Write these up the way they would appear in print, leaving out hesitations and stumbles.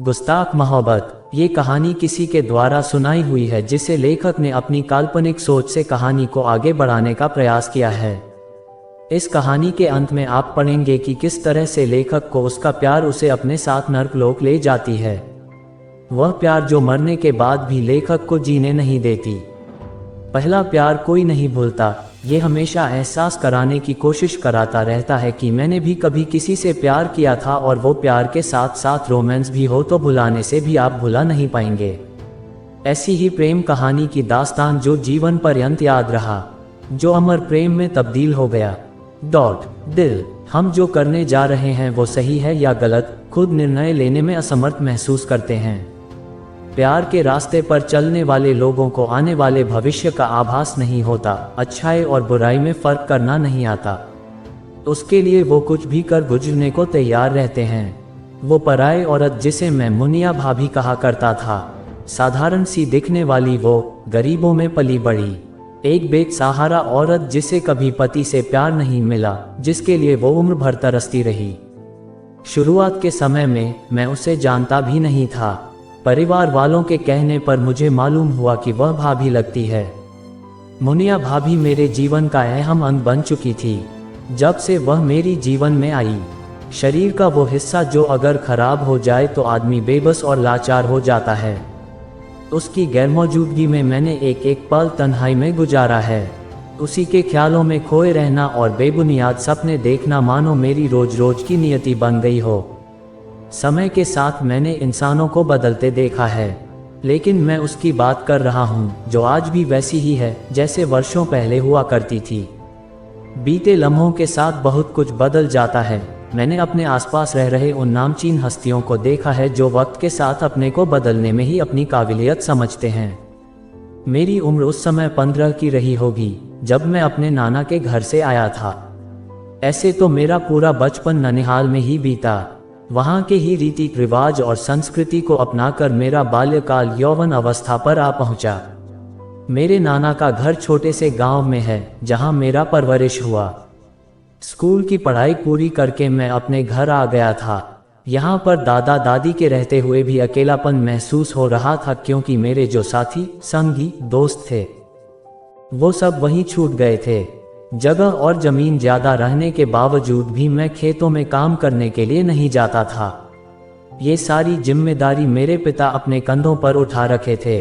गुस्ताख मोहब्बत। ये कहानी किसी के द्वारा सुनाई हुई है जिसे लेखक ने अपनी काल्पनिक सोच से कहानी को आगे बढ़ाने का प्रयास किया है। इस कहानी के अंत में आप पढ़ेंगे कि किस तरह से लेखक को उसका प्यार उसे अपने साथ नर्कलोक ले जाती है। वह प्यार जो मरने के बाद भी लेखक को जीने नहीं देती। पहला प्यार कोई नहीं भूलता, ये हमेशा एहसास कराने की कोशिश कराता रहता है कि मैंने भी कभी किसी से प्यार किया था, और वो प्यार के साथ साथ रोमांस भी हो तो भुलाने से भी आप भुला नहीं पाएंगे। ऐसी ही प्रेम कहानी की दास्तान जो जीवन पर्यंत याद रहा, जो अमर प्रेम में तब्दील हो गया। दिल। हम जो करने जा रहे हैं वो सही है या गलत, खुद निर्णय लेने में असमर्थ महसूस करते हैं। प्यार के रास्ते पर चलने वाले लोगों को आने वाले भविष्य का आभास नहीं होता, अच्छाई और बुराई में फर्क करना नहीं आता। उसके लिए वो कुछ भी कर गुजरने को तैयार रहते हैं। वो पराई औरत जिसे मैं मुनिया भाभी कहा करता था, साधारण सी दिखने वाली वो, गरीबों में पली बड़ी, एक बेसहारा औरत जिसे कभी पति से प्यार नहीं मिला, जिसके लिए वो उम्र भर तरसती रही। शुरुआत के समय में मैं उसे जानता भी नहीं था। परिवार वालों के कहने पर मुझे मालूम हुआ कि वह भाभी लगती है। मुनिया भाभी मेरे जीवन का अहम अंग बन चुकी थी जब से वह मेरी जीवन में आई। शरीर का वो हिस्सा जो अगर खराब हो जाए तो आदमी बेबस और लाचार हो जाता है। उसकी गैरमौजूदगी में मैंने एक एक पल तन्हाई में गुजारा है। उसी के ख्यालों में खोए रहना और बेबुनियाद सपने देखना मानो मेरी रोज रोज की नियति बन गई हो। समय के साथ मैंने इंसानों को बदलते देखा है, लेकिन मैं उसकी बात कर रहा हूँ जो आज भी वैसी ही है जैसे वर्षों पहले हुआ करती थी। बीते लम्हों के साथ बहुत कुछ बदल जाता है। मैंने अपने आसपास रह रहे उन नामचीन हस्तियों को देखा है जो वक्त के साथ अपने को बदलने में ही अपनी काबिलियत समझते हैं। मेरी उम्र उस समय 15 की रही होगी जब मैं अपने नाना के घर से आया था। ऐसे तो मेरा पूरा बचपन ननिहाल में ही बीता। वहाँ के ही रीति रिवाज और संस्कृति को अपनाकर मेरा बाल्यकाल यौवन अवस्था पर आ पहुँचा। मेरे नाना का घर छोटे से गांव में है जहाँ मेरा परवरिश हुआ। स्कूल की पढ़ाई पूरी करके मैं अपने घर आ गया था। यहाँ पर दादा दादी के रहते हुए भी अकेलापन महसूस हो रहा था, क्योंकि मेरे जो साथी संगी दोस्त थे वो सब वहीं छूट गए थे। जगह और जमीन ज्यादा रहने के बावजूद भी मैं खेतों में काम करने के लिए नहीं जाता था। ये सारी जिम्मेदारी मेरे पिता अपने कंधों पर उठा रखे थे।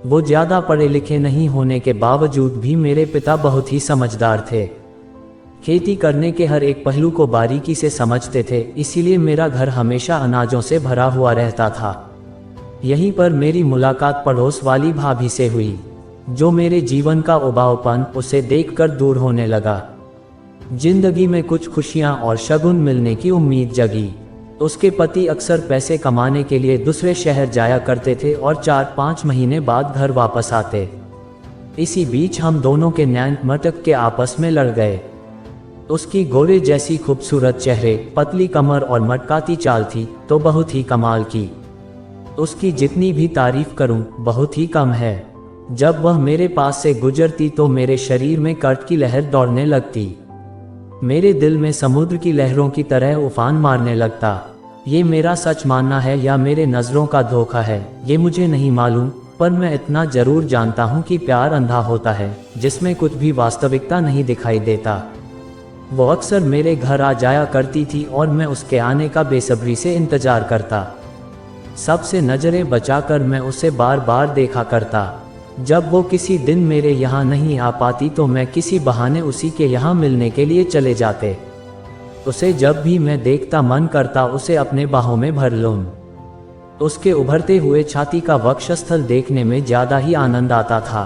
वो ज्यादा पढ़े लिखे नहीं होने के बावजूद भी मेरे पिता बहुत ही समझदार थे। खेती करने के हर एक पहलू को बारीकी से समझते थे, इसीलिए मेरा घर हमेशा अनाजों से भरा हुआ रहता था। यहीं पर मेरी मुलाकात पड़ोस वाली भाभी से हुई, जो मेरे जीवन का उबाऊपन उसे देखकर दूर होने लगा। जिंदगी में कुछ खुशियां और शगुन मिलने की उम्मीद जगी। उसके पति अक्सर पैसे कमाने के लिए दूसरे शहर जाया करते थे और 4-5 महीने बाद घर वापस आते। इसी बीच हम दोनों के नैन मटक के आपस में लड़ गए। उसकी घोड़े जैसी खूबसूरत चेहरे, पतली कमर और मटकाती चाल थी तो बहुत ही कमाल की। उसकी जितनी भी तारीफ करूं बहुत ही कम है। जब वह मेरे पास से गुजरती तो मेरे शरीर में कर्ट की लहर दौड़ने लगती। मेरे दिल में समुद्र की लहरों की तरह उफान मारने लगता। ये मेरा सच मानना है या मेरे नज़रों का धोखा है, ये मुझे नहीं मालूम, पर मैं इतना जरूर जानता हूँ कि प्यार अंधा होता है जिसमें कुछ भी वास्तविकता नहीं दिखाई देता। वो अक्सर मेरे घर आ जाया करती थी और मैं उसके आने का बेसब्री से इंतजार करता। सबसे नज़रें बचाकर मैं उसे बार बार देखा करता। जब वो किसी दिन मेरे यहाँ नहीं आ पाती तो मैं किसी बहाने उसी के यहाँ मिलने के लिए चले जाते। उसे जब भी मैं देखता मन करता उसे अपने बाहों में भर लूं। उसके उभरते हुए छाती का वक्षस्थल देखने में ज़्यादा ही आनंद आता था।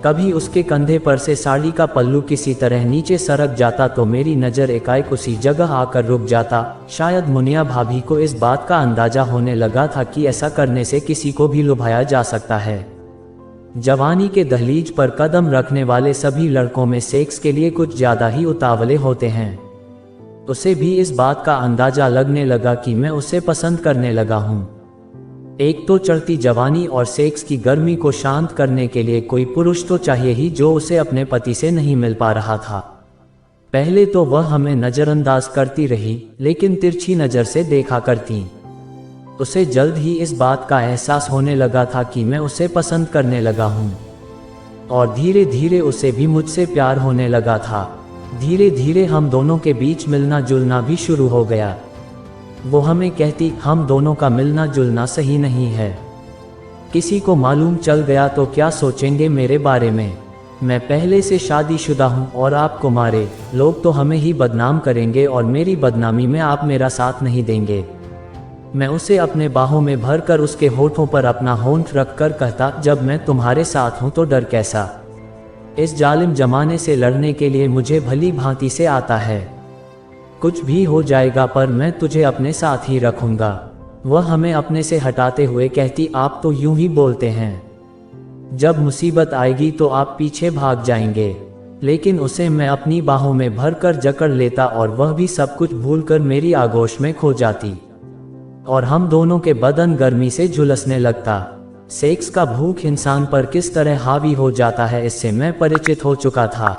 कभी उसके कंधे पर से साड़ी का पल्लू किसी तरह नीचे सरक जाता तो मेरी नज़र एकाएक उसी जगह आकर रुक जाता। शायद मुनिया भाभी को इस बात का अंदाजा होने लगा था कि ऐसा करने से किसी को भी लुभाया जा सकता है। जवानी के दहलीज पर कदम रखने वाले सभी लड़कों में सेक्स के लिए कुछ ज्यादा ही उतावले होते हैं। उसे भी इस बात का अंदाजा लगने लगा कि मैं उसे पसंद करने लगा हूँ। एक तो चढ़ती जवानी और सेक्स की गर्मी को शांत करने के लिए कोई पुरुष तो चाहिए ही जो उसे अपने पति से नहीं मिल पा रहा था। पहले तो वह हमें नज़रअंदाज करती रही, लेकिन तिरछी नज़र से देखा करती। उसे जल्द ही इस बात का एहसास होने लगा था कि मैं उसे पसंद करने लगा हूँ, और धीरे धीरे उसे भी मुझसे प्यार होने लगा था। धीरे धीरे हम दोनों के बीच मिलना जुलना भी शुरू हो गया। वो हमें कहती, हम दोनों का मिलना जुलना सही नहीं है। किसी को मालूम चल गया तो क्या सोचेंगे मेरे बारे में। मैं पहले से शादीशुदा हूँ और आप कुंवारे, लोग तो हमें ही बदनाम करेंगे और मेरी बदनामी में आप मेरा साथ नहीं देंगे। मैं उसे अपने बाहों में भरकर उसके होठों पर अपना होंठ रखकर कहता, जब मैं तुम्हारे साथ हूँ तो डर कैसा। इस जालिम जमाने से लड़ने के लिए मुझे भली भांति से आता है। कुछ भी हो जाएगा पर मैं तुझे अपने साथ ही रखूंगा। वह हमें अपने से हटाते हुए कहती, आप तो यूं ही बोलते हैं, जब मुसीबत आएगी तो आप पीछे भाग जाएंगे। लेकिन उसे मैं अपनी बाहों में भरकर जकड़ लेता और वह भी सब कुछ भूलकर मेरी आगोश में खो जाती और हम दोनों के बदन गर्मी से झुलसने लगता। सेक्स का भूख इंसान पर किस तरह हावी हो जाता है, इससे मैं परिचित हो चुका था।